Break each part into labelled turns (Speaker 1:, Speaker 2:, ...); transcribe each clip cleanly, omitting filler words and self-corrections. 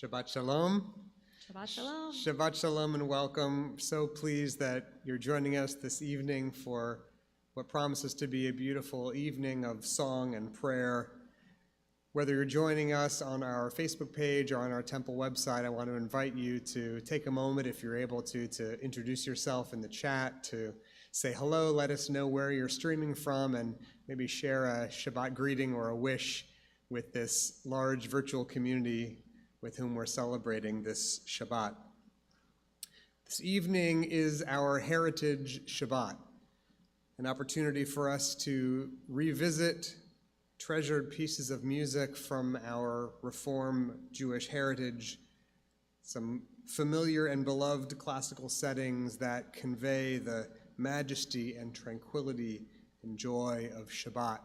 Speaker 1: Shabbat Shalom.
Speaker 2: Shabbat Shalom.
Speaker 1: Shabbat Shalom and welcome. So pleased that you're joining us this evening for what promises to be a beautiful evening of song and prayer. Whether you're joining us on our Facebook page or on our temple website, I want to invite you to take a moment, if you're able to introduce yourself in the chat, to say hello, let us know where you're streaming from, and maybe share a Shabbat greeting or a wish with this large virtual community with whom we're celebrating this Shabbat. This evening is our Heritage Shabbat, an opportunity for us to revisit treasured pieces of music from our Reform Jewish heritage, some familiar and beloved classical settings that convey the majesty and tranquility and joy of Shabbat.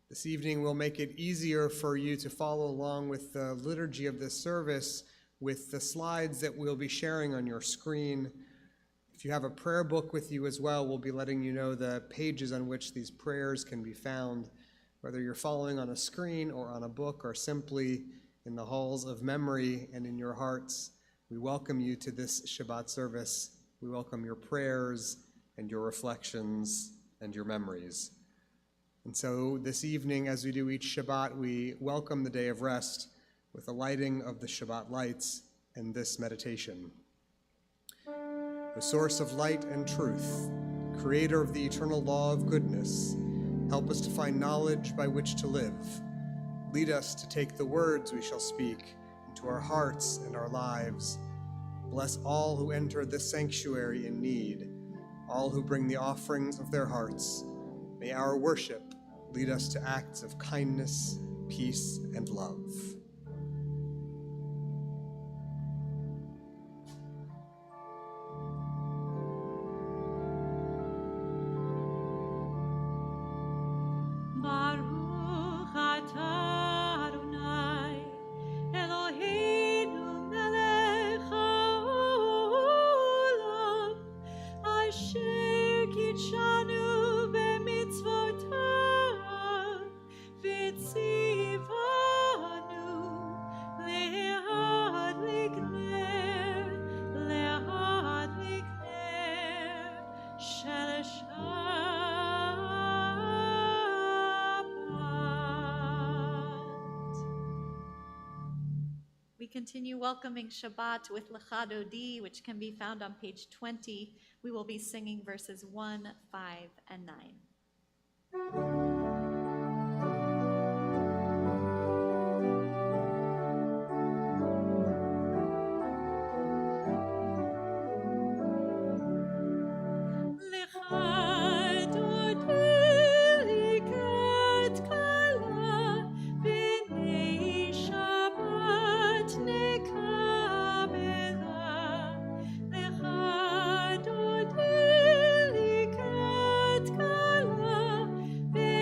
Speaker 1: This evening we'll make it easier for you to follow along with the liturgy of this service with the slides that we'll be sharing on your screen. If you have a prayer book with you as well, we'll be letting you know the pages on which these prayers can be found, whether you're following on a screen or on a book or simply in the halls of memory and in your hearts. We welcome you to this Shabbat service. We welcome your prayers and your reflections and your memories. And so this evening, as we do each Shabbat, we welcome the day of rest with the lighting of the Shabbat lights and this meditation. The source of light and truth, creator of the eternal law of goodness, help us to find knowledge by which to live. Lead us to take the words we shall speak into our hearts and our lives. Bless all who enter this sanctuary in need, all who bring the offerings of their hearts. May our worship lead us to acts of kindness, peace, and love.
Speaker 2: Continue welcoming Shabbat with Lecha Dodi, which can be found on page 20. We will be singing verses 1, 5, and 9.
Speaker 3: Be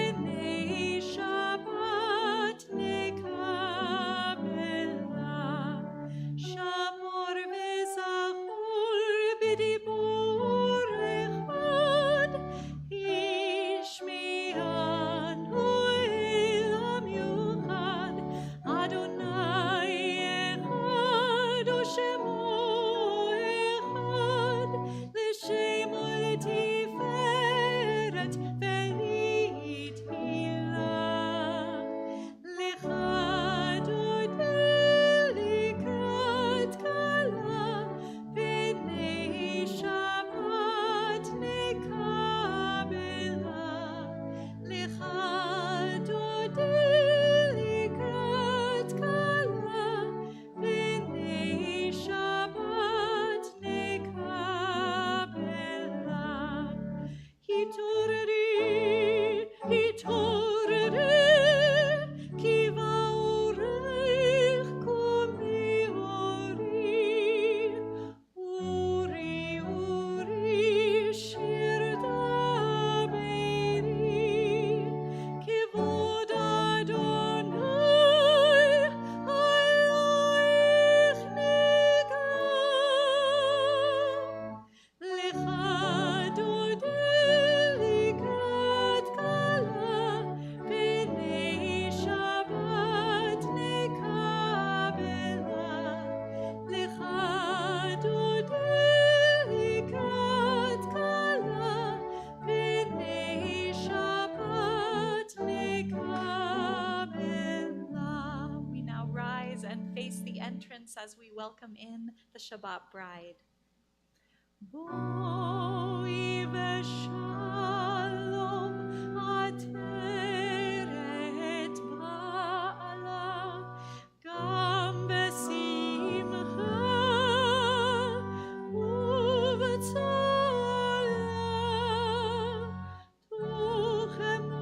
Speaker 2: face the entrance as we welcome in the Shabbat bride. Boi v'shalom ateret ba'ala gam b'simcha u'v'tzala tuchemuni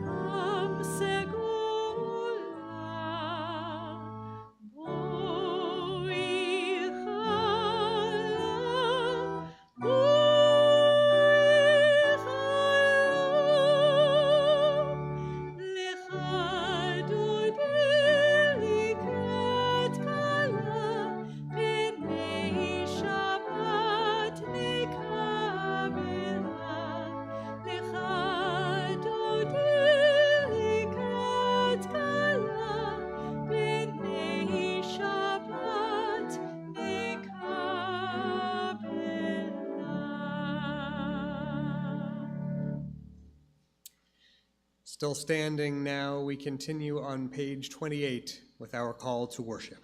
Speaker 2: am segula boi
Speaker 1: Still standing now, we continue on page 28 with our call to worship.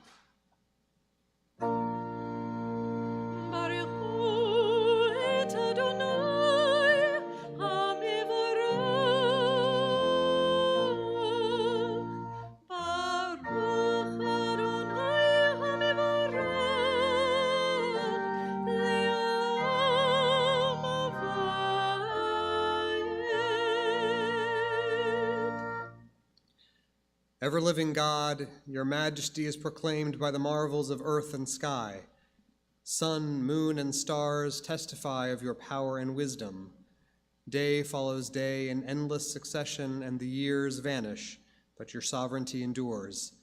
Speaker 1: Ever-living God, your majesty is proclaimed by the marvels of earth and sky. Sun, moon, and stars testify of your power and wisdom. Day follows day in endless succession, and the years vanish, but your sovereignty endures.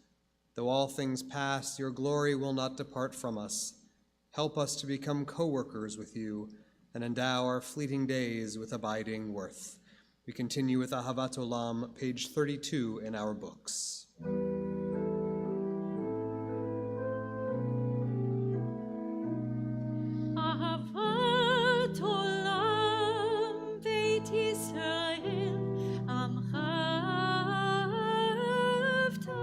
Speaker 1: Though all things pass, your glory will not depart from us. Help us to become co-workers with you and endow our fleeting days with abiding worth. We continue with Ahavat Olam, page 32 in our books.
Speaker 2: Ahavat Olam, Beit Yisrael, Amcha Avta.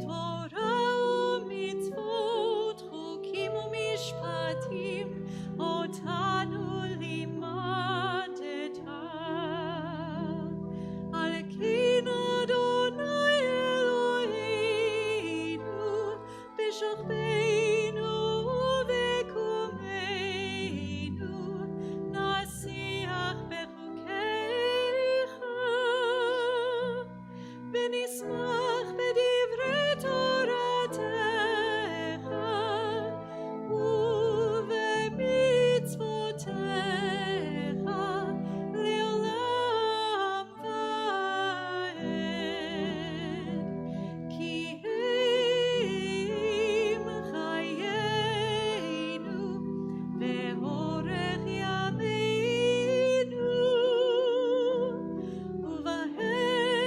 Speaker 2: Torah u'mitzvot, chukim u'mishpatim, otanu limadeta. Al ken Adonai Eloheinu, b'shachbeinu v'kumeinu, nasiach b'chukecha, v'nismach b'divrei Toratecha, u'v'mitzvotecha, le'olam va'ed. Ki hem chayenu ve'orech yameinu, uvahem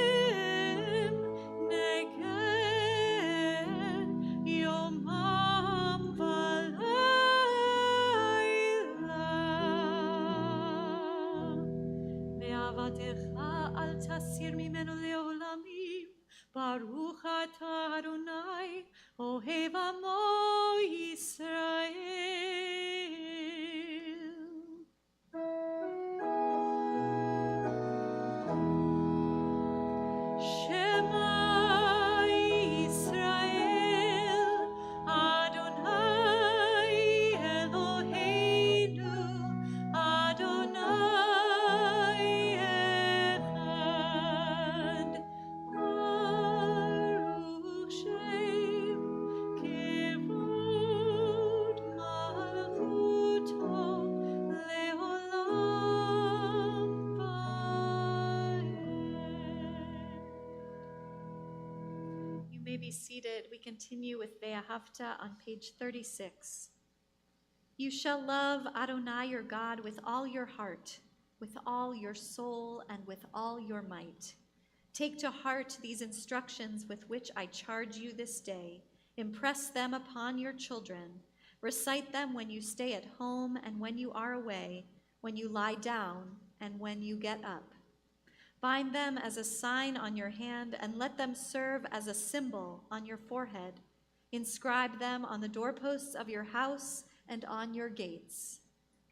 Speaker 2: negeh yomam v'layla. Ve'avatecha al tasir mimenu le'olamim. Baruch atah Adonai, ohev amo Yisrael. Shema Yisrael, Adonai Eloheinu, Adonai echad. Baruch Shem kevod malchuto leolam va'ed. You may be seated. We continue with Ve'ahavta on page 36. You shall love Adonai your God with all your heart, with all your soul, and with all your might. Take to heart these instructions with which I charge you this day. Impress them upon your children. Recite them when you stay at home and when you are away, when you lie down and when you get up. Bind them as a sign on your hand, and let them serve as a symbol on your forehead. Inscribe them on the doorposts of your house and on your gates.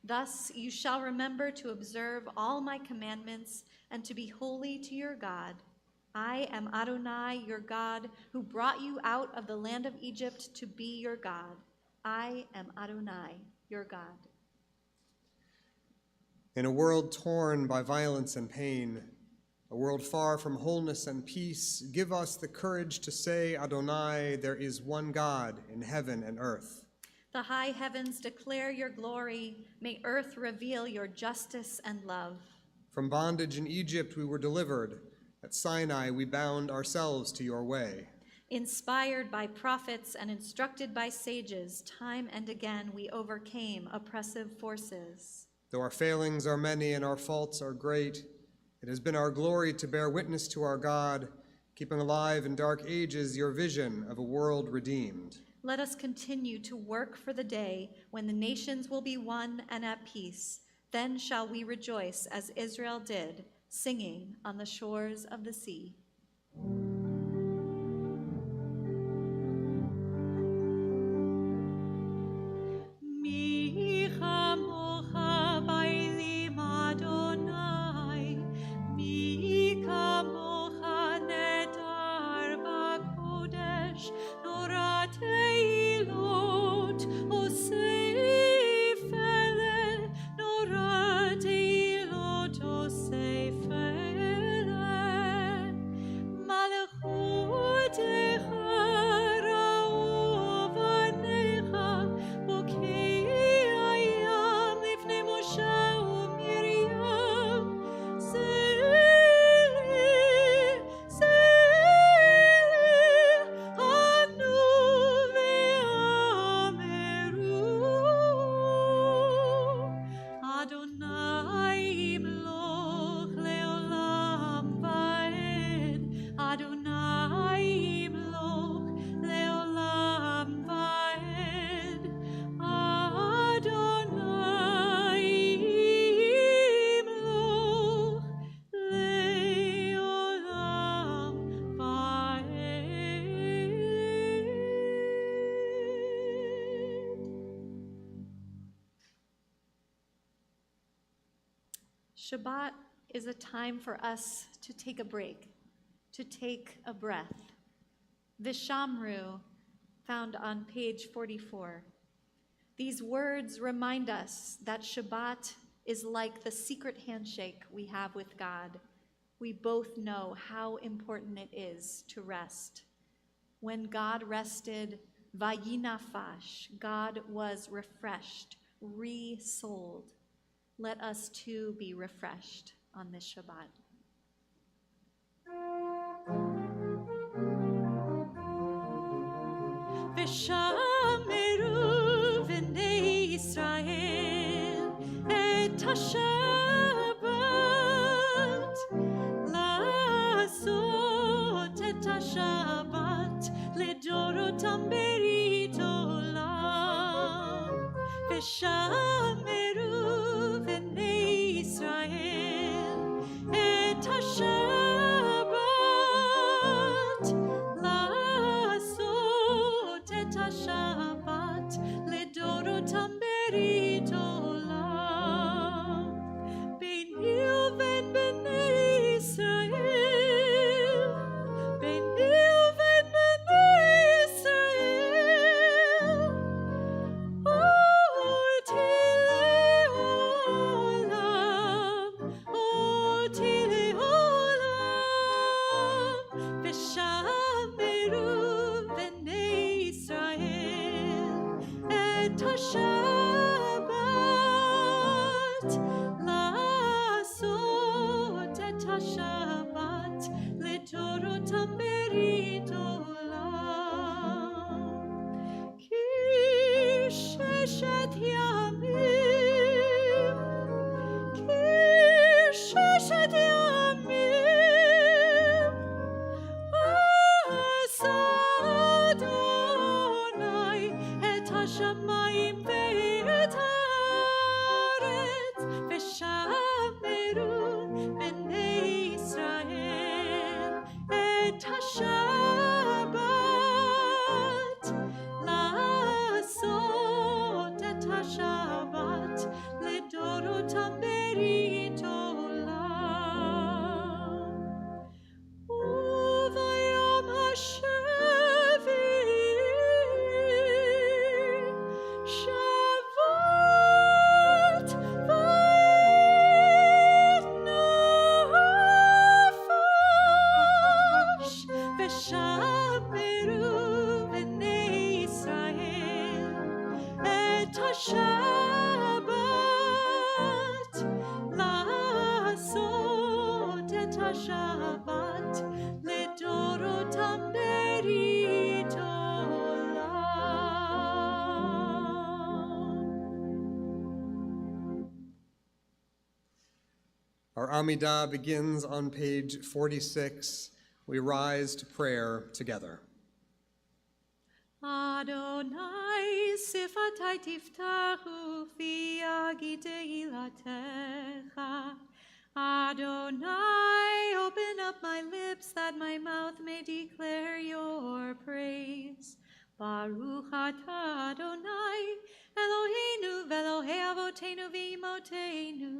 Speaker 2: Thus you shall remember to observe all my commandments and to be holy to your God. I am Adonai, your God, who brought you out of the land of Egypt to be your God. I am Adonai, your God.
Speaker 1: In a world torn by violence and pain, a world far from wholeness and peace, give us the courage to say, Adonai, there is one God in heaven and earth.
Speaker 2: The high heavens declare your glory. May earth reveal your justice and love.
Speaker 1: From bondage in Egypt we were delivered. At Sinai we bound ourselves to your way.
Speaker 2: Inspired by prophets and instructed by sages, time and again we overcame oppressive forces.
Speaker 1: Though our failings are many and our faults are great, it has been our glory to bear witness to our God, keeping alive in dark ages your vision of a world redeemed.
Speaker 2: Let us continue to work for the day when the nations will be one and at peace. Then shall we rejoice as Israel did, singing on the shores of the sea. Shabbat is a time for us to take a break, to take a breath. Vishamru, found on page 44. These words remind us that Shabbat is like the secret handshake we have with God. We both know how important it is to rest. When God rested, vayinafash, God was refreshed, re-souled. Let us too be refreshed on this Shabbat. V'shameru v'nei Yisrael et ha-Shabbat, la'asot et ha-Shabbat ledorotam berit olam. V'shameru v'nei Yisrael et ha-Shabbat, la'asot et ha-Shabbat ledorotam berit olam. Beini uven bnei Yisrael, beini uven bnei Yisrael, oti le'olam, v'shameru bnei Yisrael et ha-Shabbat, la'asot et ha-Shabbat ledorotam berit olam. Ki sheshet yamim, ki sheshet yamim, asa Adonai et ha-shamayim ve'et haaretz, v'shameru b'nei Yisrael ושמרו בני ישראל את השבת, לעשות את השבת לדורותם ברית עולם.
Speaker 1: Our Amidah begins on page 46. We rise to prayer together.
Speaker 2: Adonai, sifatai tiftachu fi yagi tehilatecha. Adonai, open up my lips that my mouth may declare your praise. Baruch atah Adonai, Eloheinu ve'Elohei avoteinu v'imotenu,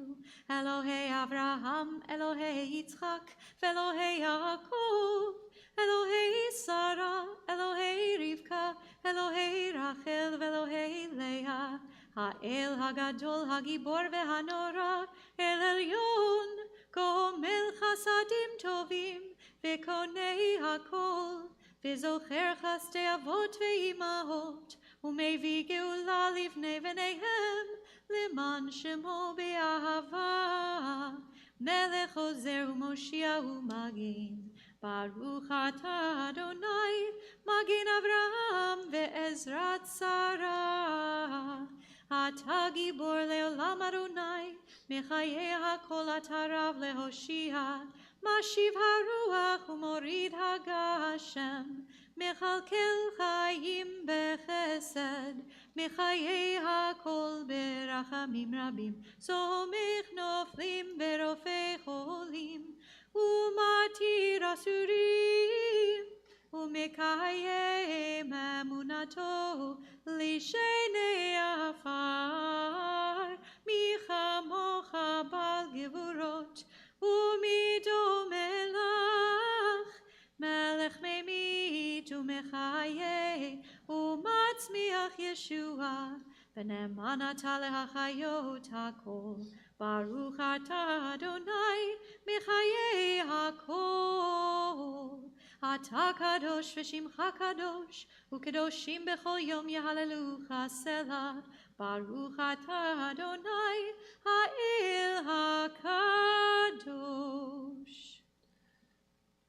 Speaker 2: Elohei Avraham, Elohei Yitzchak, ve'Elohei Yaakov, Elohei Sarah, Elohei Rivka, Elohei Rachel, ve'Elohei Leah, Ha'el Hagadol, Hagibor ve'Hanora, El Elyon, Gomel Chasadim Tovim, ve'Konei Hakol, ve'Zocher Chasdei Avot ve'Imahot, U'mevii Geula livnei v'neihem, Leman Shemo be'ahava, Melech Ozer u'Moshiach u'Magin. Baruch atah Adonai, Magin Avraham ve'Ezrat Sarah. Atah Gibor le'olam Adonai, Mechayei hakol atah Rav lehoshia, Mashiv haruach u'morid hagashem, Mechalkel chayim bechesed, Mechayei hakol berachamim rabim, Somech noflim berofei cholim, Umatir asurim, Umekayem emunato, Lishenei afar, Michamocha bal gevurot, Umido melach, Melech memit umechaye, Umatzmiach Yeshua, V'nemanata lehachayot hakol. Baruch atah Adonai, Mechayei hakol. Atah kadosh v'shimcha kadosh, u'kedoshim b'chol yom yehalelucha selah. Baruch atah Adonai, ha'el hakadosh.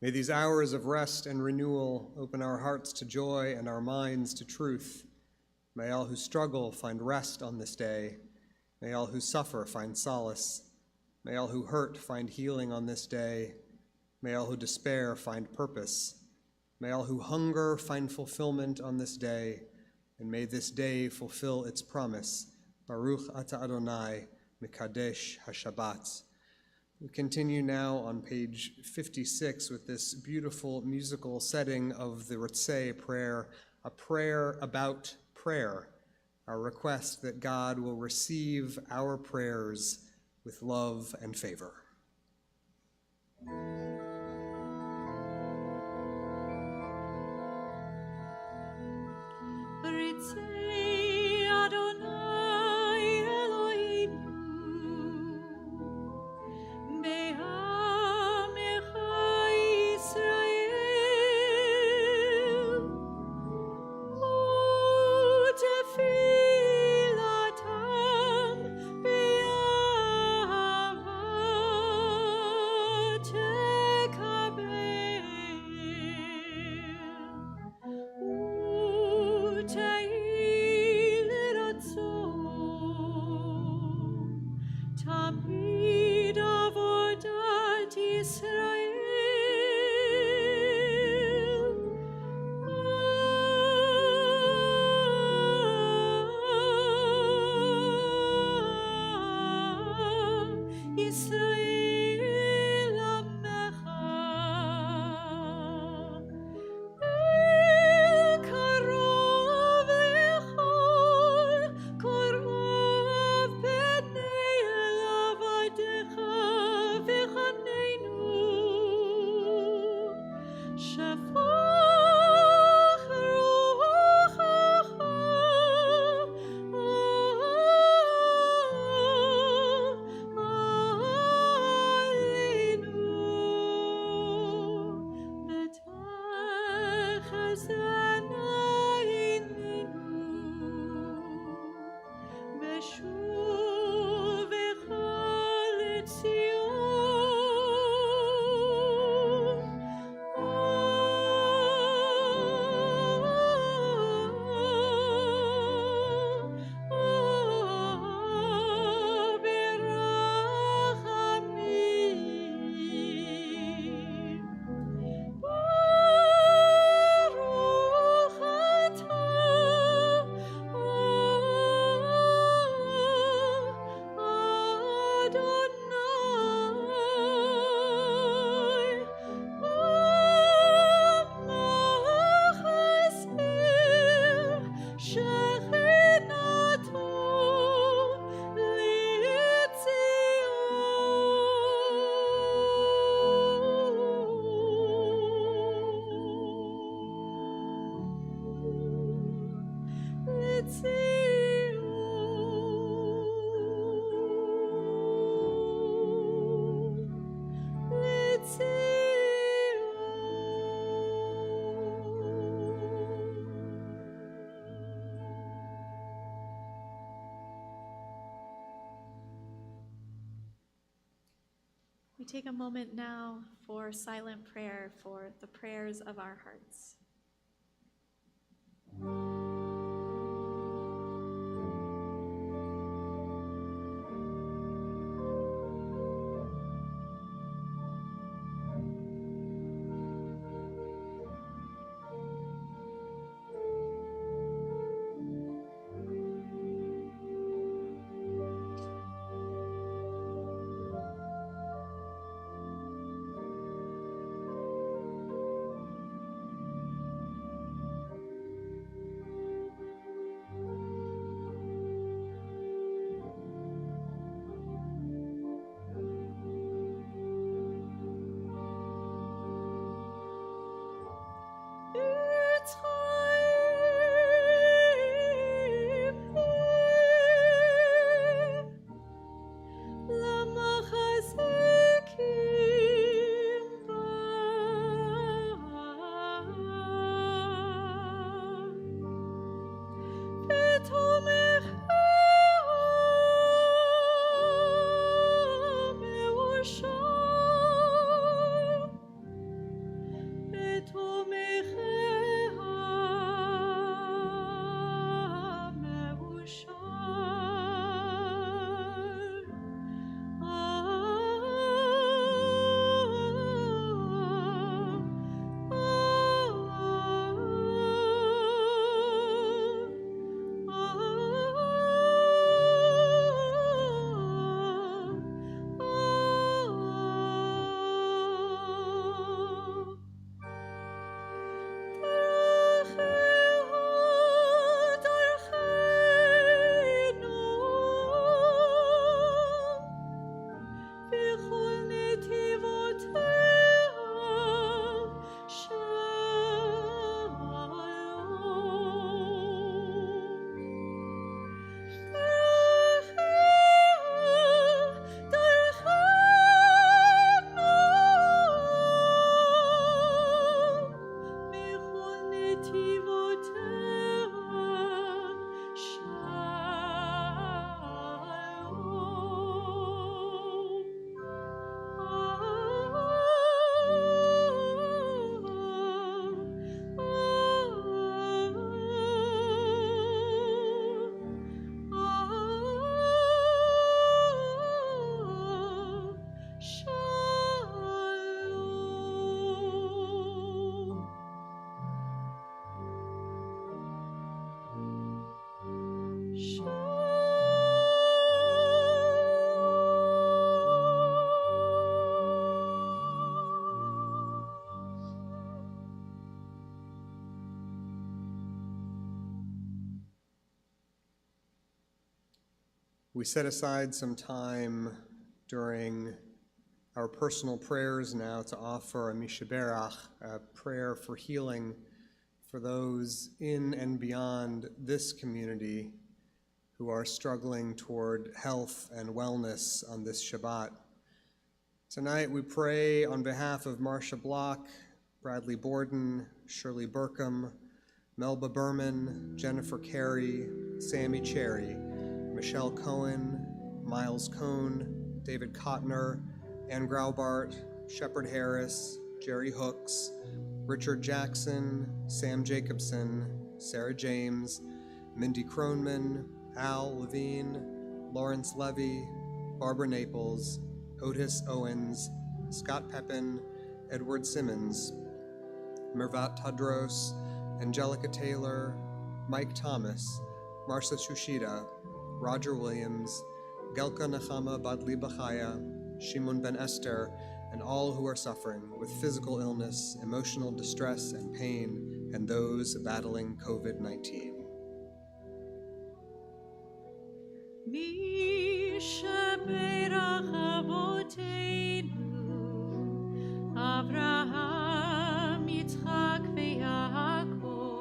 Speaker 1: May these hours of rest and renewal open our hearts to joy and our minds to truth. May all who struggle find rest on this day. May all who suffer find solace. May all who hurt find healing on this day. May all who despair find purpose. May all who hunger find fulfillment on this day. And may this day fulfill its promise. Baruch atah Adonai, Mekadesh HaShabbat. We continue now on page 56 with this beautiful musical setting of the Ritzei prayer, a prayer about prayer, our request that God will receive our prayers with love and favor.
Speaker 2: Ritzei Adonai Eloheinu, be'amecha Yisrael, u'tefilatam be'ahava tekabel, We take a moment now for silent prayer for the prayers of our hearts.
Speaker 1: We set aside some time during our personal prayers now to offer a mishaberach, a prayer for healing for those in and beyond this community who are struggling toward health and wellness on this Shabbat. Tonight we pray on behalf of Marcia Block, Bradley Borden, Shirley Burkham, Melba Berman, Jennifer Carey, Sammy Cherry, Michelle Cohen, Miles Cohn, David Kottner, Ann Graubart, Shepard Harris, Jerry Hooks, Richard Jackson, Sam Jacobson, Sarah James, Mindy Kronman, Al Levine, Lawrence Levy, Barbara Naples, Otis Owens, Scott Pepin, Edward Simmons, Mervat Tadros, Angelica Taylor, Mike Thomas, Marcia Shushida, Roger Williams, Gelka Nechama Badli Bachaya, Shimon Ben Esther, and all who are suffering with physical illness, emotional distress and pain, and those battling COVID-19.
Speaker 2: Avraham, Yitzchak, veYaakov.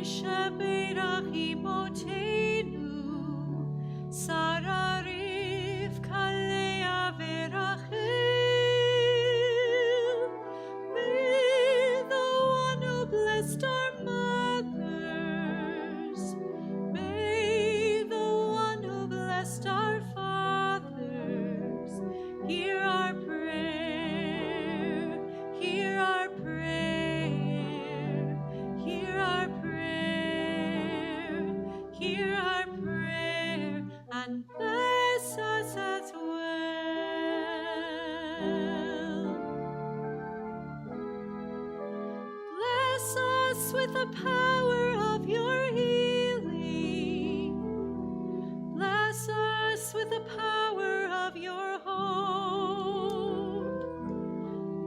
Speaker 2: Mishaberach imotenu, Sarah, Rivka, Leah, veRachel. May the one who blessed our mothers, may the one who blessed our fathers, with the power of your healing. Bless us with the power of your hope.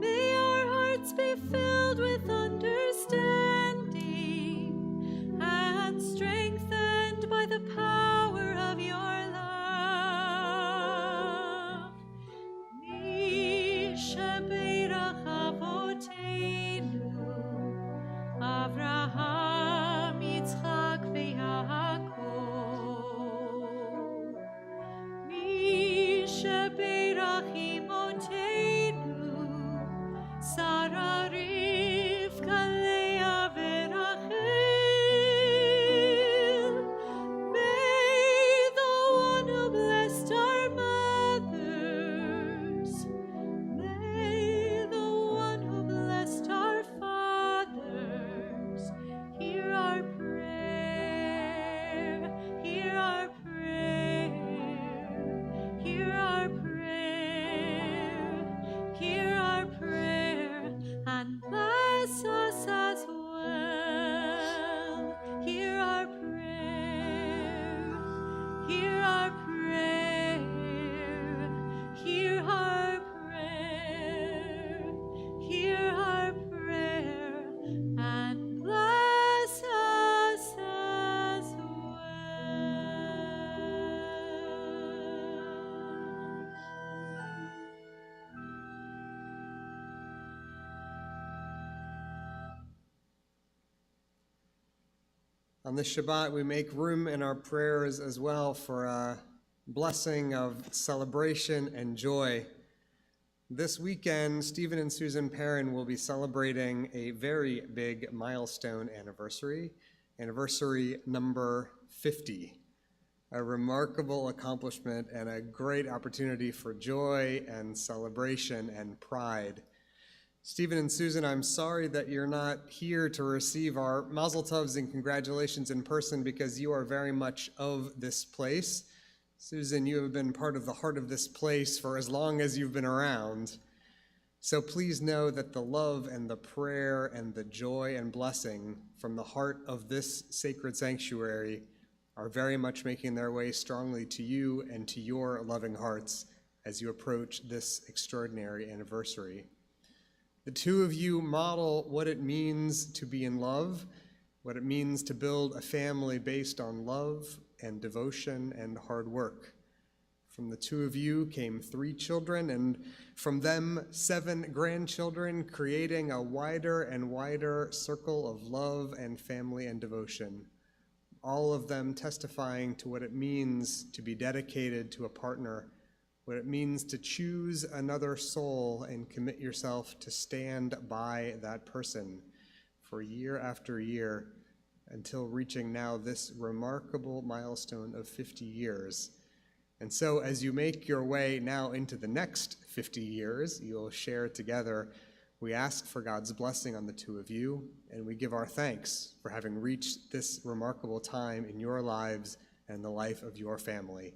Speaker 2: May our hearts be filled with understanding and strengthened by the power of your love. Mi shebeirach avoteinu, Avraham, Yitzchak, veYaakov. Mi shebeirach imotenu, Sarah, Rivka, Leah, veRachel. May the one who blessed our mothers, may the one who blessed our fathers, hear our prayer, hear our prayer, hear our prayer, hear our prayer, and bless us as well. Hear our prayer, hear our prayer, hear our prayer, hear our prayer, and bless us as well.
Speaker 1: On this Shabbat, we make room in our prayers as well for a blessing of celebration and joy. This weekend, Stephen and Susan Perrin will be celebrating a very big milestone anniversary number 50. A remarkable accomplishment and a great opportunity for joy and celebration and pride. Stephen and Susan, I'm sorry that you're not here to receive our mazel tovs and congratulations in person because you are very much of this place. Susan, you have been part of the heart of this place for as long as you've been around. So please know that the love and the prayer and the joy and blessing from the heart of this sacred sanctuary are very much making their way strongly to you and to your loving hearts as you approach this extraordinary anniversary. The two of you model what it means to be in love, what it means to build a family based on love and devotion and hard work. From the two of you came 3 children, and from them 7 grandchildren, creating a wider and wider circle of love and family and devotion, all of them testifying to what it means to be dedicated to a partner, what it means to choose another soul and commit yourself to stand by that person for year after year until reaching now this remarkable milestone of 50 years. And so as you make your way now into the next 50 years, you'll share together. We ask for God's blessing on the two of you, and we give our thanks for having reached this remarkable time in your lives and the life of your family.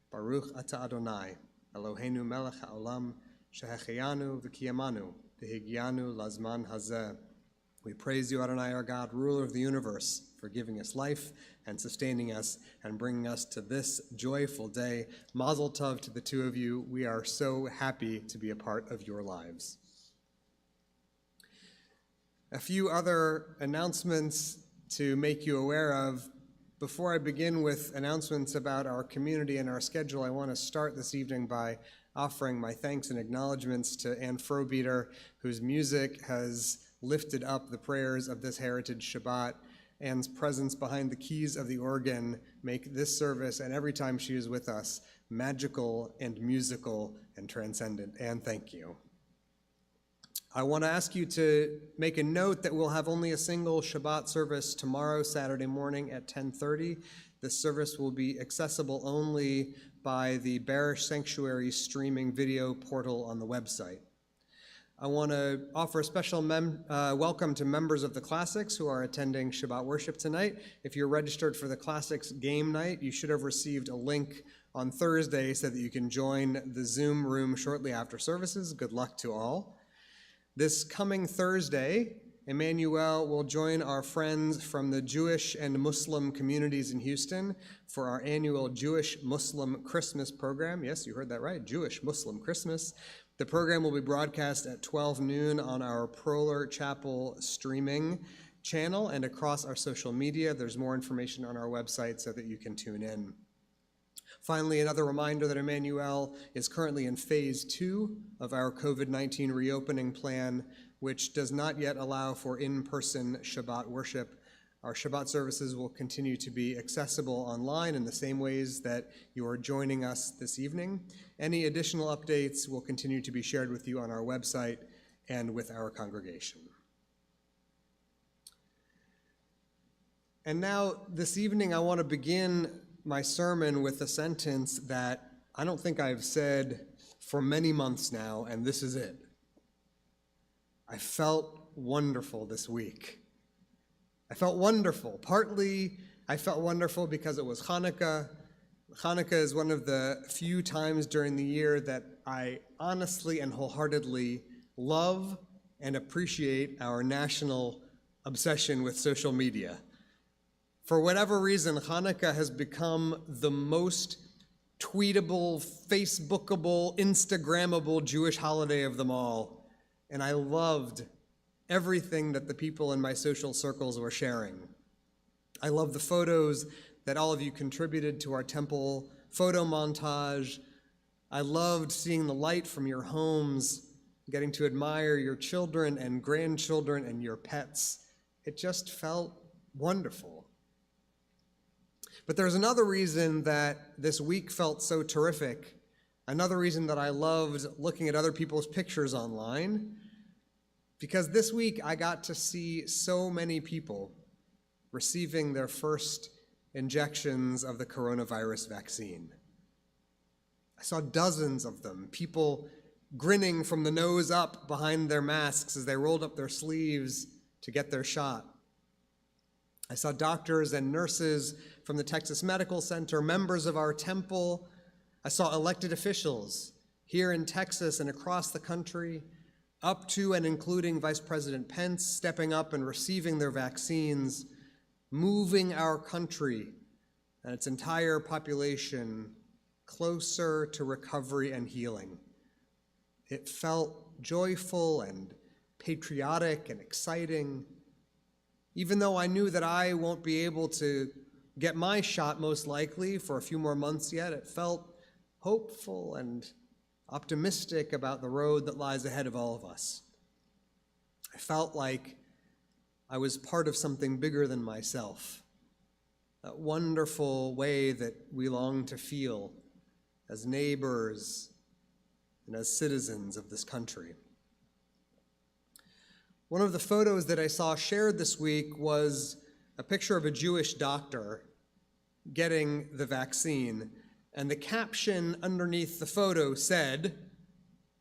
Speaker 1: Baruch Ata Adonai, Eloheinu melech haolam, shehecheyanu v'kiyamanu, v'higianu lazman hazeh. We praise you, Adonai, our God, ruler of the universe, for giving us life and sustaining us and bringing us to this joyful day. Mazel tov to the two of you. We are so happy to be a part of your lives. A few other announcements to make you aware of. Before I begin with announcements about our community and our schedule, I want to start this evening by offering my thanks and acknowledgments to Ann Frobeater, whose music has lifted up the prayers of this Heritage Shabbat. Ann's presence behind the keys of the organ make this service and every time she is with us magical and musical and transcendent. Ann, thank you. I want to ask you to make a note that we'll have only a single Shabbat service tomorrow, Saturday morning at 10:30. This service will be accessible only by the Barish Sanctuary streaming video portal on the website. I want to offer a special welcome to members of the Classics who are attending Shabbat worship tonight. If you're registered for the Classics game night, you should have received a link on Thursday so that you can join the Zoom room shortly after services. Good luck to all. This coming Thursday, Emmanuel will join our friends from the Jewish and Muslim communities in Houston for our annual Jewish-Muslim Christmas program. Yes, you heard that right, Jewish-Muslim Christmas. The program will be broadcast at 12 noon on our Proler Chapel streaming channel and across our social media. There's more information on our website so that you can tune in. Finally, another reminder that Emmanuel is currently in phase 2 of our COVID-19 reopening plan, which does not yet allow for in-person Shabbat worship. Our Shabbat services will continue to be accessible online in the same ways that you are joining us this evening. Any additional updates will continue to be shared with you on our website and with our congregation. And now, this evening, I want to begin my sermon with a sentence that I don't think I've said for many months now, and this is it. I felt wonderful this week. I felt wonderful. Partly, I felt wonderful because it was Hanukkah. Hanukkah is one of the few times during the year that I honestly and wholeheartedly love and appreciate our national obsession with social media. For whatever reason, Hanukkah has become the most tweetable, Facebookable, Instagrammable Jewish holiday of them all. And I loved everything that the people in my social circles were sharing. I love the photos that all of you contributed to our temple photo montage. I loved seeing the light from your homes, getting to admire your children and grandchildren and your pets. It just felt wonderful. But there's another reason that this week felt so terrific, another reason that I loved looking at other people's pictures online, because this week I got to see so many people receiving their first injections of the coronavirus vaccine. I saw dozens of them, people grinning from the nose up behind their masks as they rolled up their sleeves to get their shot. I saw doctors and nurses from the Texas Medical Center, members of our temple. I saw elected officials here in Texas and across the country, up to and including Vice President Pence, stepping up and receiving their vaccines, moving our country and its entire population closer to recovery and healing. It felt joyful and patriotic and exciting. Even though I knew that I won't be able to get my shot most likely for a few more months yet, it felt hopeful and optimistic about the road that lies ahead of all of us. I felt like I was part of something bigger than myself, that wonderful way that we long to feel as neighbors and as citizens of this country. One of the photos that I saw shared this week was a picture of a Jewish doctor getting the vaccine, and the caption underneath the photo said,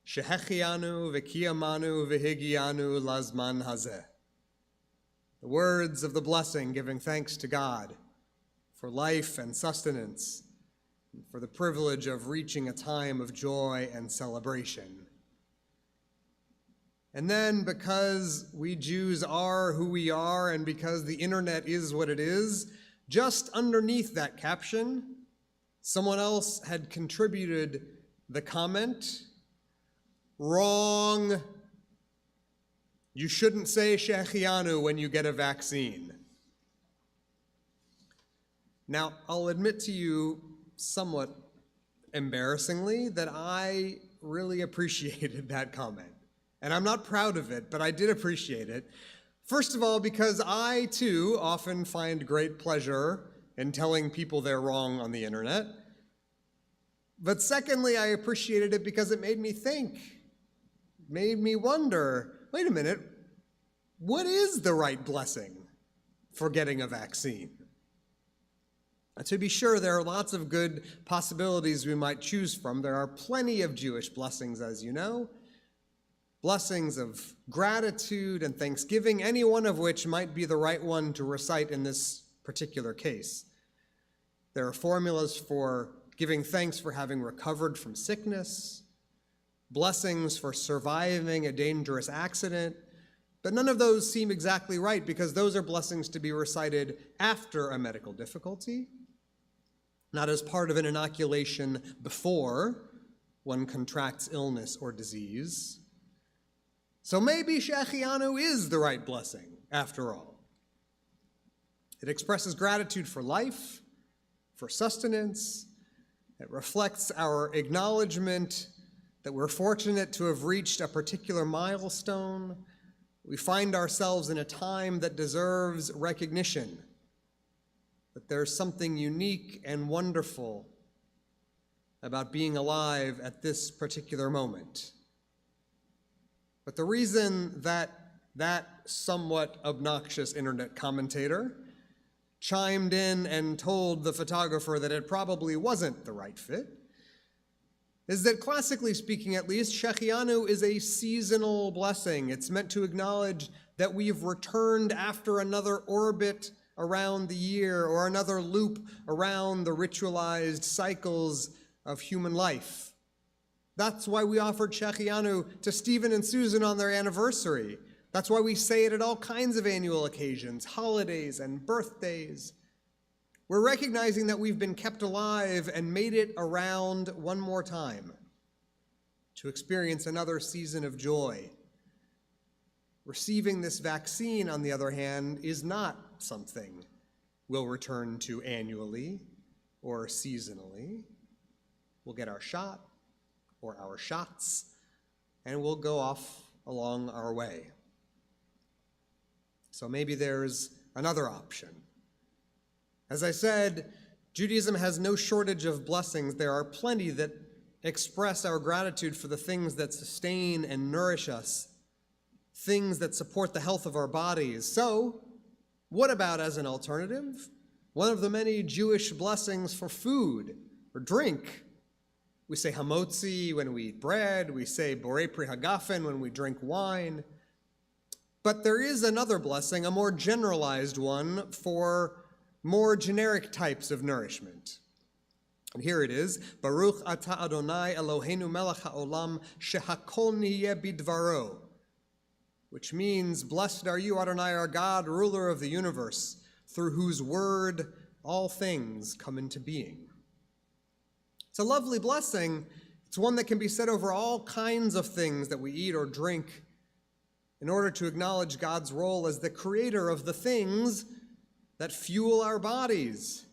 Speaker 1: "Shehechianu v'kiyamanu v'higianu lazman hazeh." The words of the blessing, giving thanks to God for life and sustenance, and for the privilege of reaching a time of joy and celebration. And then, because we Jews are who we are, and because the internet is what it is, just underneath that caption, someone else had contributed the comment, "Wrong. You shouldn't say Shechianu when you get a vaccine." Now, I'll admit to you, somewhat embarrassingly, that I really appreciated that comment. And I'm not proud of it, but I did appreciate it. First of all, because I, too, often find great pleasure in telling people they're wrong on the internet. But secondly, I appreciated it because it made me think, made me wonder, wait a minute, what is the right blessing for getting a vaccine? To be sure, there are lots of good possibilities we might choose from. There are plenty of Jewish blessings, as you know. Blessings of gratitude and thanksgiving, any one of which might be the right one to recite in this particular case. There are formulas for giving thanks for having recovered from sickness, blessings for surviving a dangerous accident, But none of those seem exactly right, because those are blessings to be recited after a medical difficulty, not as part of an inoculation before one contracts illness or disease. So maybe Shechianu is the right blessing, after all. It expresses gratitude for life, for sustenance. It reflects our acknowledgement that we're fortunate to have reached a particular milestone. We find ourselves in a time that deserves recognition, that there's something unique and wonderful about being alive at this particular moment. But the reason that that somewhat obnoxious internet commentator chimed in and told the photographer that it probably wasn't the right fit is that, classically speaking at least, Shechianu is a seasonal blessing. It's meant to acknowledge that we've returned after another orbit around the year, or another loop around the ritualized cycles of human life. That's why we offered Shechianu to Stephen and Susan on their anniversary. That's why we say it at all kinds of annual occasions, holidays and birthdays. We're recognizing that we've been kept alive and made it around one more time to experience another season of joy. Receiving this vaccine, on the other hand, is not something we'll return to annually or seasonally. We'll get our shot or our shots, and we'll go off along our way. So maybe there's another option. As I said, Judaism has no shortage of blessings. There are plenty that express our gratitude for the things that sustain and nourish us, things that support the health of our bodies. So, what about as an alternative? One of the many Jewish blessings for food or drink. We say hamotzi when we eat bread. We say borei pri hagafen when we drink wine. But there is another blessing, a more generalized one, for more generic types of nourishment. And here it is: Baruch ata Adonai Eloheinu melech haolam shehakol nihye bidvaro, which means, blessed are you, Adonai, our God, ruler of the universe, through whose word all things come into being. It's a lovely blessing. It's one that can be said over all kinds of things that we eat or drink in order to acknowledge God's role as the creator of the things that fuel our bodies,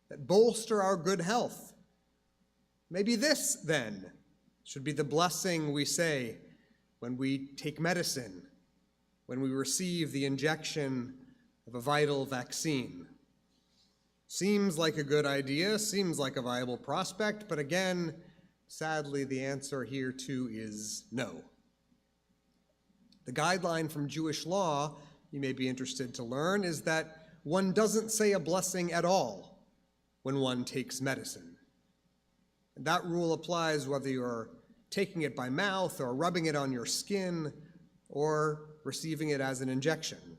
Speaker 1: that bolster our good health. Maybe this, then, should be the blessing we say when we take medicine, when we receive the injection of a vital vaccine. Seems like a good idea, seems like a viable prospect, but again, sadly, the answer here too is no. The guideline from Jewish law, you may be interested to learn, is that one doesn't say a blessing at all when one takes medicine. And that rule applies whether you're taking it by mouth or rubbing it on your skin or receiving it as an injection.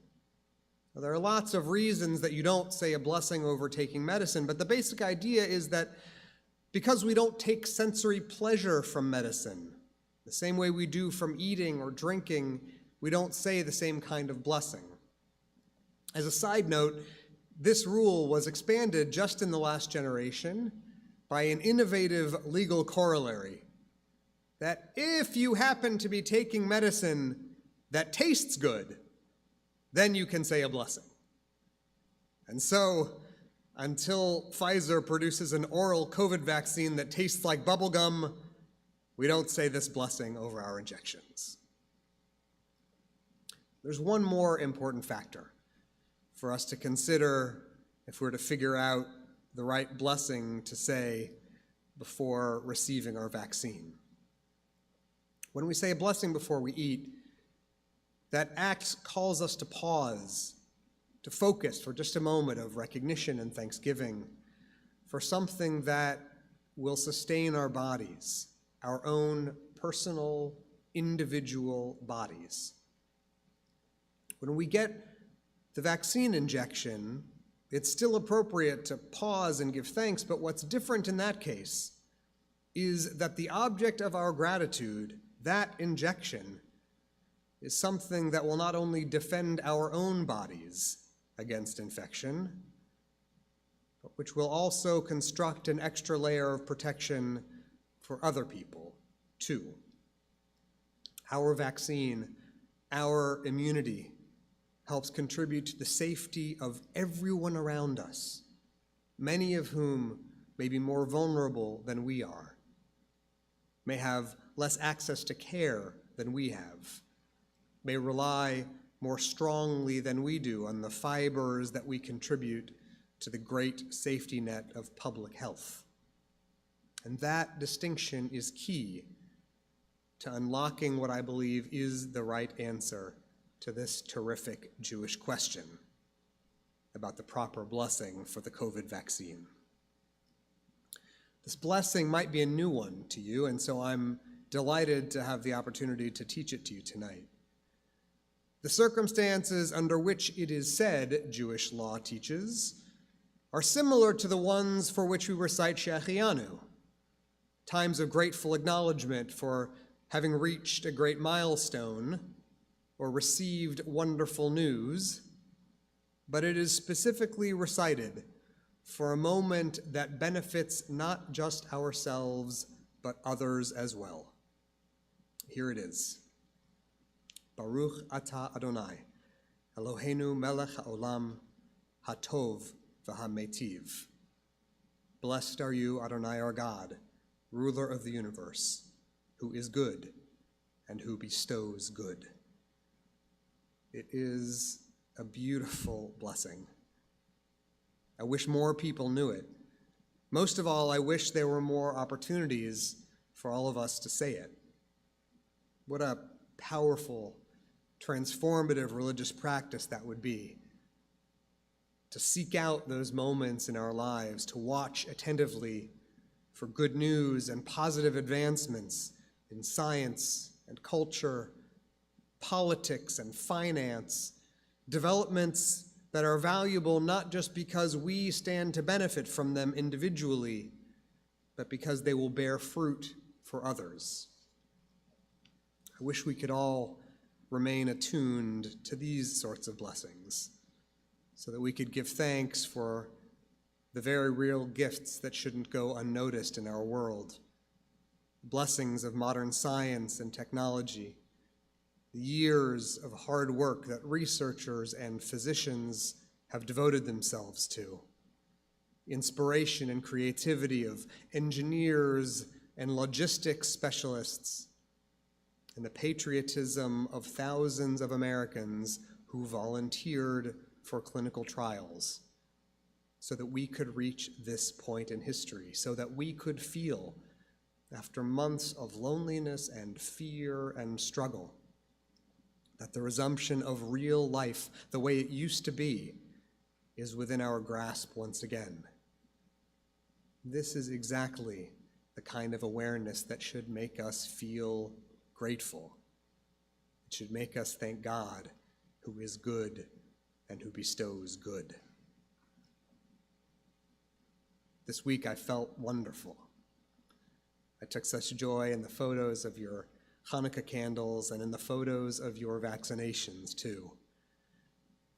Speaker 1: Now, there are lots of reasons that you don't say a blessing over taking medicine, but the basic idea is that because we don't take sensory pleasure from medicine, the same way we do from eating or drinking, we don't say the same kind of blessing. As a side note, this rule was expanded just in the last generation by an innovative legal corollary, that if you happen to be taking medicine that tastes good, then you can say a blessing. And so, until Pfizer produces an oral COVID vaccine that tastes like bubblegum, we don't say this blessing over our injections. There's one more important factor for us to consider if we're to figure out the right blessing to say before receiving our vaccine. When we say a blessing before we eat, that act calls us to pause, to focus for just a moment of recognition and thanksgiving for something that will sustain our bodies, our own personal, individual bodies. When we get the vaccine injection, it's still appropriate to pause and give thanks, but what's different in that case is that the object of our gratitude, that injection, is something that will not only defend our own bodies against infection, but which will also construct an extra layer of protection for other people, too. Our vaccine, our immunity, helps contribute to the safety of everyone around us, many of whom may be more vulnerable than we are, may have less access to care than we have, may rely more strongly than we do on the fibers that we contribute to the great safety net of public health. And that distinction is key to unlocking what I believe is the right answer to this terrific Jewish question about the proper blessing for the COVID vaccine. This blessing might be a new one to you, and so I'm delighted to have the opportunity to teach it to you tonight. The circumstances under which it is said, Jewish law teaches, are similar to the ones for which we recite Shechianu, times of grateful acknowledgement for having reached a great milestone or received wonderful news, but it is specifically recited for a moment that benefits not just ourselves, but others as well. Here it is. Baruch atah Adonai, Eloheinu melech haolam, hatov v'hametiv. Blessed are you, Adonai our God, ruler of the universe, who is good and who bestows good. It is a beautiful blessing. I wish more people knew it. Most of all, I wish there were more opportunities for all of us to say it. What a powerful, transformative religious practice that would be, to seek out those moments in our lives, to watch attentively for good news and positive advancements in science and culture, politics and finance, developments that are valuable not just because we stand to benefit from them individually, but because they will bear fruit for others. I wish we could all remain attuned to these sorts of blessings so that we could give thanks for the very real gifts that shouldn't go unnoticed in our world. Blessings of modern science and technology, the years of hard work that researchers and physicians have devoted themselves to, inspiration and creativity of engineers and logistics specialists, and the patriotism of thousands of Americans who volunteered for clinical trials so that we could reach this point in history, so that we could feel, after months of loneliness and fear and struggle, that the resumption of real life, the way it used to be, is within our grasp once again. This is exactly the kind of awareness that should make us feel grateful. It should make us thank God, who is good and who bestows good. This week I felt wonderful. I took such joy in the photos of your Hanukkah candles and in the photos of your vaccinations, too.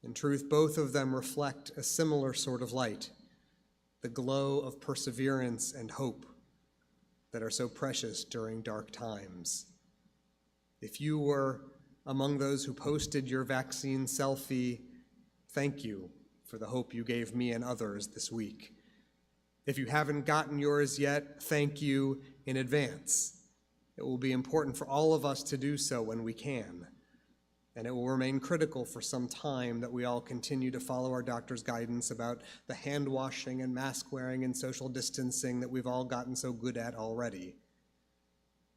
Speaker 1: In truth, both of them reflect a similar sort of light, the glow of perseverance and hope that are so precious during dark times. If you were among those who posted your vaccine selfie, thank you for the hope you gave me and others this week. If you haven't gotten yours yet, thank you in advance. It will be important for all of us to do so when we can, and it will remain critical for some time that we all continue to follow our doctor's guidance about the hand washing and mask wearing and social distancing that we've all gotten so good at already.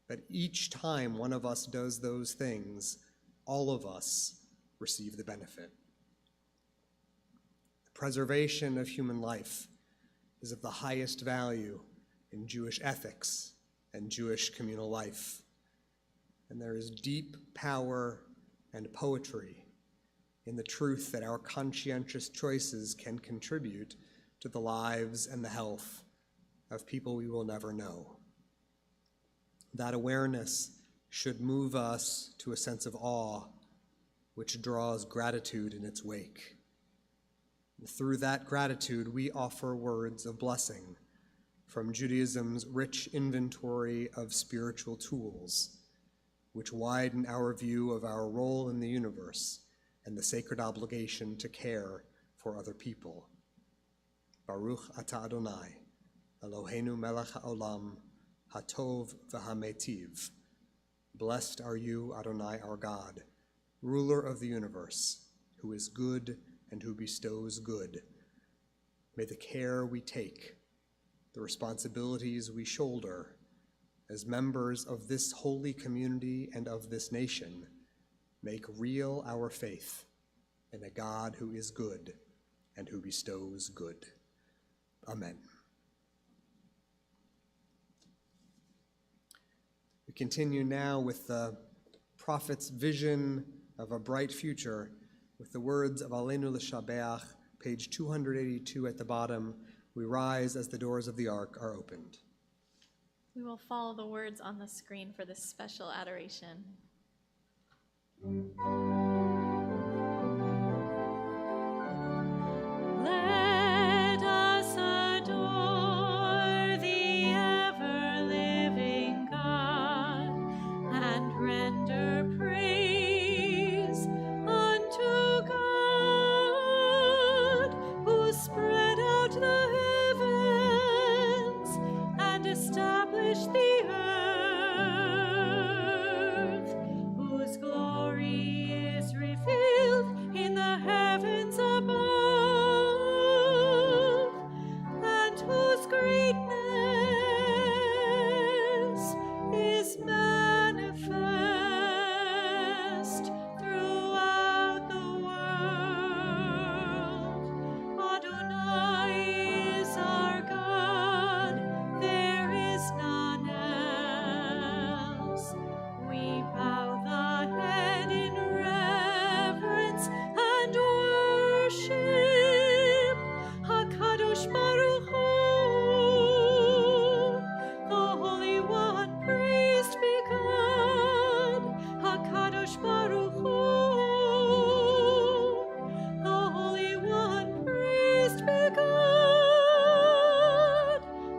Speaker 1: But each time one of us does those things, all of us receive the benefit. The preservation of human life is of the highest value in Jewish ethics and Jewish communal life. And there is deep power and poetry in the truth that our conscientious choices can contribute to the lives and the health of people we will never know. That awareness should move us to a sense of awe, which draws gratitude in its wake. And through that gratitude, we offer words of blessing from Judaism's rich inventory of spiritual tools, which widen our view of our role in the universe and the sacred obligation to care for other people. Baruch atah Adonai, Eloheinu melech haolam, hatov v'hametiv. Blessed are you, Adonai, our God, ruler of the universe, who is good and who bestows good. May the care we take, the responsibilities we shoulder as members of this holy community and of this nation make real our faith in a God who is good and who bestows good. Amen. We continue now with the prophet's vision of a bright future with the words of Aleinu L'Shabeach, page 282 at the bottom. We rise as the doors of the ark are opened.
Speaker 2: We will follow the words on the screen for this special adoration. Let us adore the ever-living God and render praise unto God, who spread out the heavens and established the earth, whose glory is revealed in the heavens above, and whose greatness is manifest throughout the world. Adonai is our God, there is none else. We bow the head in reverence and worship HaKadosh Baruch Hu, the Holy One, praised be God. HaKadosh Baruch Hu, the Holy One, praised be God.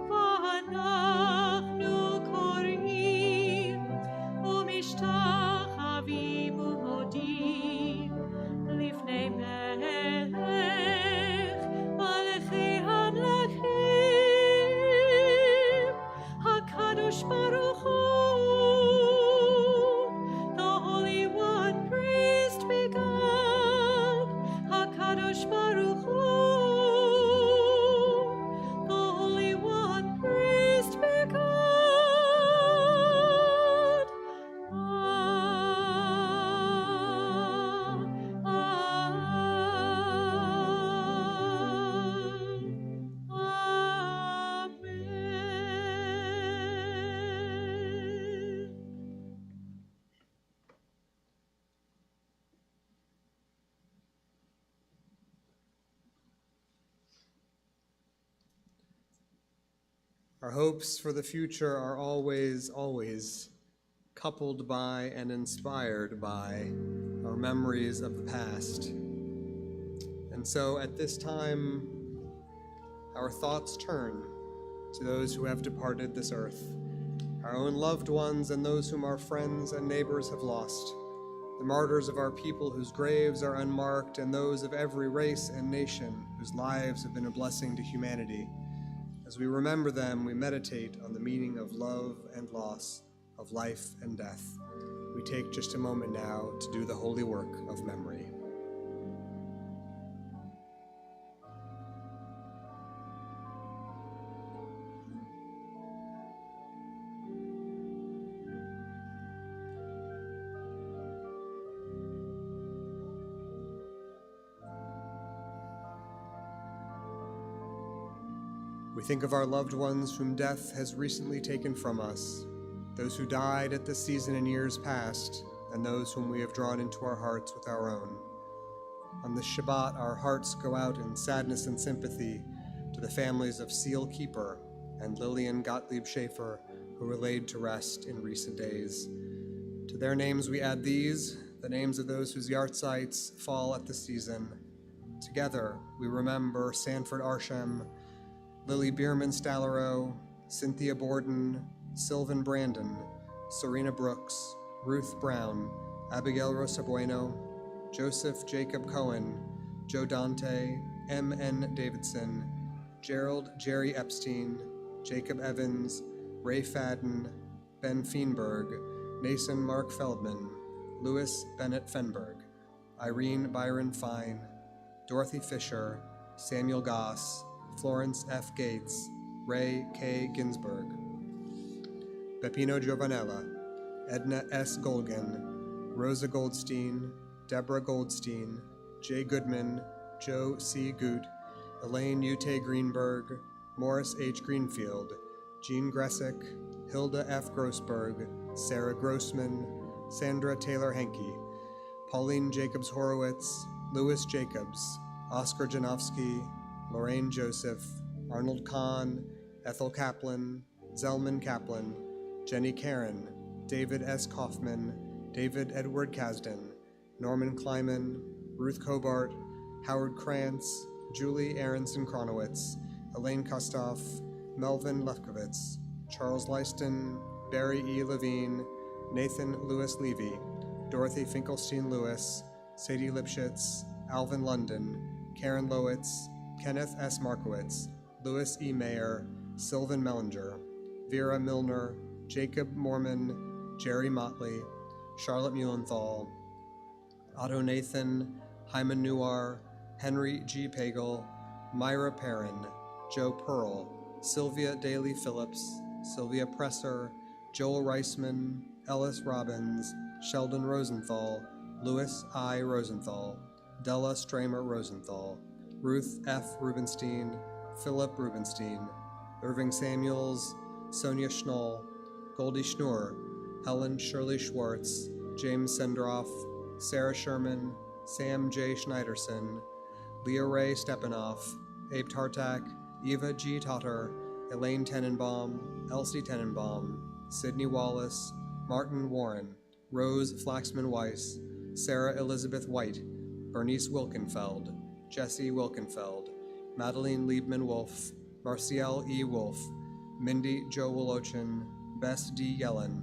Speaker 2: V'anachnu korim u'mishtachavim u'modim lifnei melech malachei hamlachim HaKadosh Baruch Hu, the Holy One, praised be God. HaKadosh Baruch Hu, the Holy One, praised be God. Amen.
Speaker 1: Our hopes for the future are always, always coupled by and inspired by our memories of the past. And so at this time, our thoughts turn to those who have departed this earth, our own loved ones and those whom our friends and neighbors have lost, the martyrs of our people whose graves are unmarked, and those of every race and nation whose lives have been a blessing to humanity. As we remember them, we meditate on the meaning of love and loss, of life and death. We take just a moment now to do the holy work of memory. We think of our loved ones whom death has recently taken from us, those who died at this season in years past, and those whom we have drawn into our hearts with our own. On this Shabbat, our hearts go out in sadness and sympathy to the families of Seal Keeper and Lillian Gottlieb Schaefer, who were laid to rest in recent days. To their names we add these, the names of those whose yartzites fall at the season. Together we remember Sanford Arshem, Lily Bierman Stallero, Cynthia Borden, Sylvan Brandon, Serena Brooks, Ruth Brown, Abigail Rosa Bueno, Joseph Jacob Cohen, Joe Dante, M.N. Davidson, Gerald Jerry Epstein, Jacob Evans, Ray Fadden, Ben Feenberg, Mason Mark Feldman, Louis Bennett Fenberg, Irene Byron Fine, Dorothy Fisher, Samuel Goss, Florence F. Gates, Ray K. Ginsberg, Peppino Giovanella, Edna S. Golgan, Rosa Goldstein, Deborah Goldstein, Jay Goodman, Joe C. Goot, Elaine Ute Greenberg, Morris H. Greenfield, Jean Gressick, Hilda F. Grossberg, Sarah Grossman, Sandra Taylor Henke, Pauline Jacobs Horowitz, Louis Jacobs, Oscar Janowski, Lorraine Joseph, Arnold Kahn, Ethel Kaplan, Zelman Kaplan, Jenny Karen, David S. Kaufman, David Edward Kasdan, Norman Kleiman, Ruth Cobart, Howard Krantz, Julie Aronson Kronowitz, Elaine Kustoff, Melvin Lefkowitz, Charles Lyston, Barry E. Levine, Nathan Lewis Levy, Dorothy Finkelstein Lewis, Sadie Lipschitz, Alvin London, Karen Lowitz, Kenneth S. Markowitz, Louis E. Mayer, Sylvan Mellinger, Vera Milner, Jacob Mormon, Jerry Motley, Charlotte Muhlenthal, Otto Nathan, Hyman Newar, Henry G. Pagel, Myra Perrin, Joe Pearl, Sylvia Daly Phillips, Sylvia Presser, Joel Reisman, Ellis Robbins, Sheldon Rosenthal, Louis I. Rosenthal, Della Stramer Rosenthal, Ruth F. Rubenstein, Philip Rubenstein, Irving Samuels, Sonia Schnoll, Goldie Schnur, Helen Shirley Schwartz, James Sendroff, Sarah Sherman, Sam J. Schneiderson, Leah Ray Stepanoff, Abe Tartak, Eva G. Totter, Elaine Tenenbaum, Elsie Tenenbaum, Sydney Wallace, Martin Warren, Rose Flaxman Weiss, Sarah Elizabeth White, Bernice Wilkenfeld, Jesse Wilkenfeld, Madeline Liebman Wolf, Marciel E. Wolf, Mindy Jo Wolochin, Bess D. Yellen,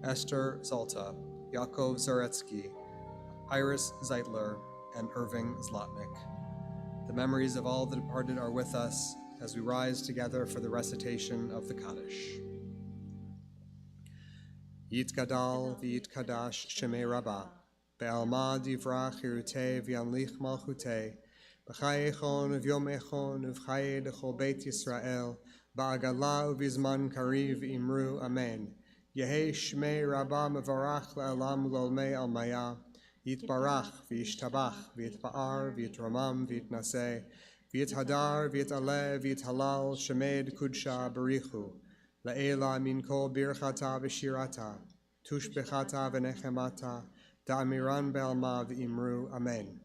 Speaker 1: Esther Zalta, Yakov Zaretsky, Iris Zeitler, and Irving Zlotnick. The memories of all the departed are with us as we rise together for the recitation of the Kaddish. Yitgadal v'yitkadash Shemei Rabbah, be'alma divra chirutei v'yanlich malchutei, b'chai echon v'yom echon v'chai d'chol beit Yisrael, ba'agala u'vizman kariv imru amen. Yehei Shmei Rabbah mevarach le'alam l'olmei almaya, yitbarach v'yishtabach v'yitpa'ar v'yitramam v'yitnaseh, v'yithadar v'yit'aleh v'yithalal shemed kudsha barichu, La'ela min kol birchata v'shirata, tushbechata v'nechemata, da'amiran be'alma v'imru, amen.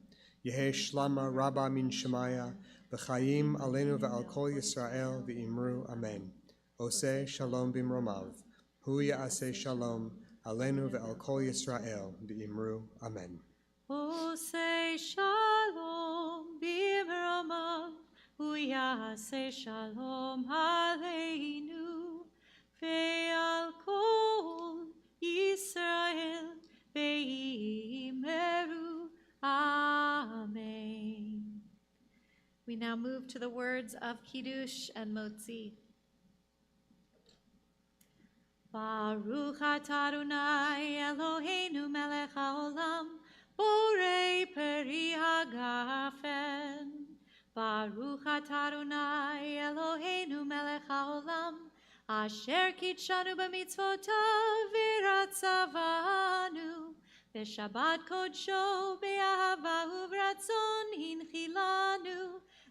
Speaker 1: Yehe shlama rabba min shemaya, v'chayim alenu ve'al kol Yisrael v'imru, amen. Oseh shalom bimromav, hu ya'aseh shalom, alenu ve'al kol Yisrael v'imru, amen.
Speaker 2: Oseh shalom bimromav, hu ya'aseh shalom aleinu. Ve'al kol Yisrael ve'imeru. Amen. We now move to the words of Kiddush and Motzi. Baruch atah Adonai Eloheinu melech haolam, borei peri hagafen. Baruch atah Adonai Eloheinu melech haolam, Asher kitshanu b'mitzvotav v'ratzavanu, v'shabbat kodsho be'ahava u'v'ratzon hinchilanu,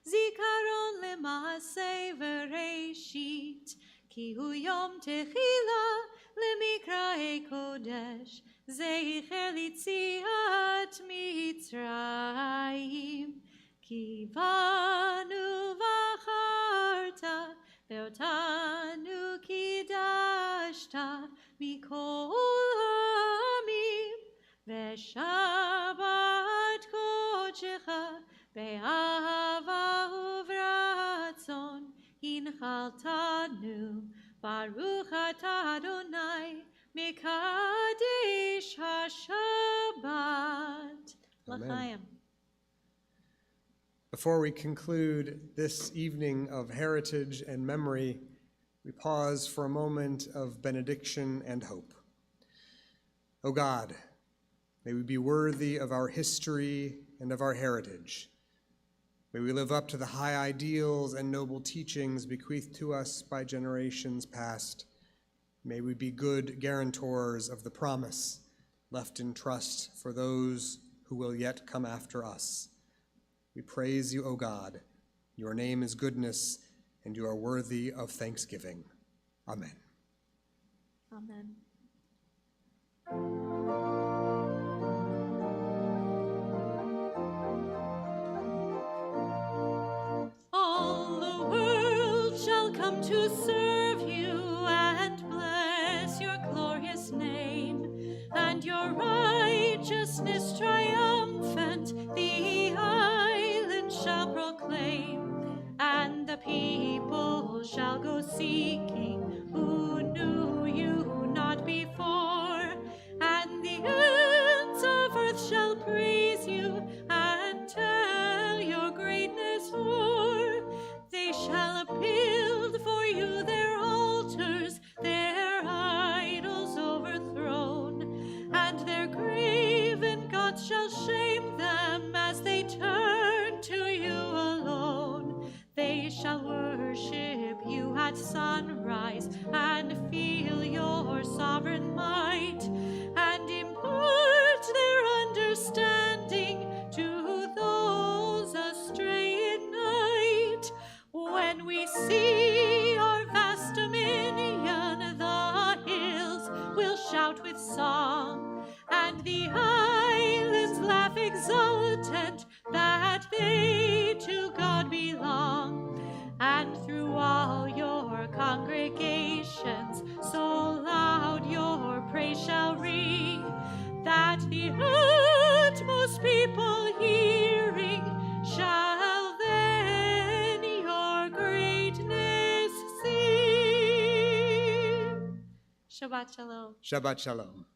Speaker 2: zikaron le'maaseh v'reishit, ki hu yom techila le'mikraei kodesh, zecher litziat Mitzrayim, ki banu v'acharta, Ve'otanu kidashta mikol בשבת קודשך, באהבה וברצון, הנחלתנו, ברוך אתה אדוני, מקדש השבת. L'chaim.
Speaker 1: Before we conclude this evening of heritage and memory, we pause for a moment of benediction and hope. O God, may we be worthy of our history and of our heritage. May we live up to the high ideals and noble teachings bequeathed to us by generations past. May we be good guarantors of the promise left in trust for those who will yet come after us. We praise you, O God. Your name is goodness, and you are worthy of thanksgiving. Amen.
Speaker 2: Amen. All the world shall come to serve you and bless your glorious name, and your righteousness triumphant the island shall proclaim, and the people shall go seeking who knew you not before, and the ends of earth shall praise you and tell your greatness for. They shall build for you their altars, their idols overthrown, and their graven gods shall shame them as they turn to you alone. They shall worship you at sunrise and feel your sovereign might, and impart their understanding to those astray in night. When we see our vast dominion, the hills will shout with song, and the islands laugh exultant that they to God belong. And through all your congregations, so loud your praise shall ring, that the utmost people hearing shall then your greatness sing. Shabbat Shalom.
Speaker 1: Shabbat Shalom.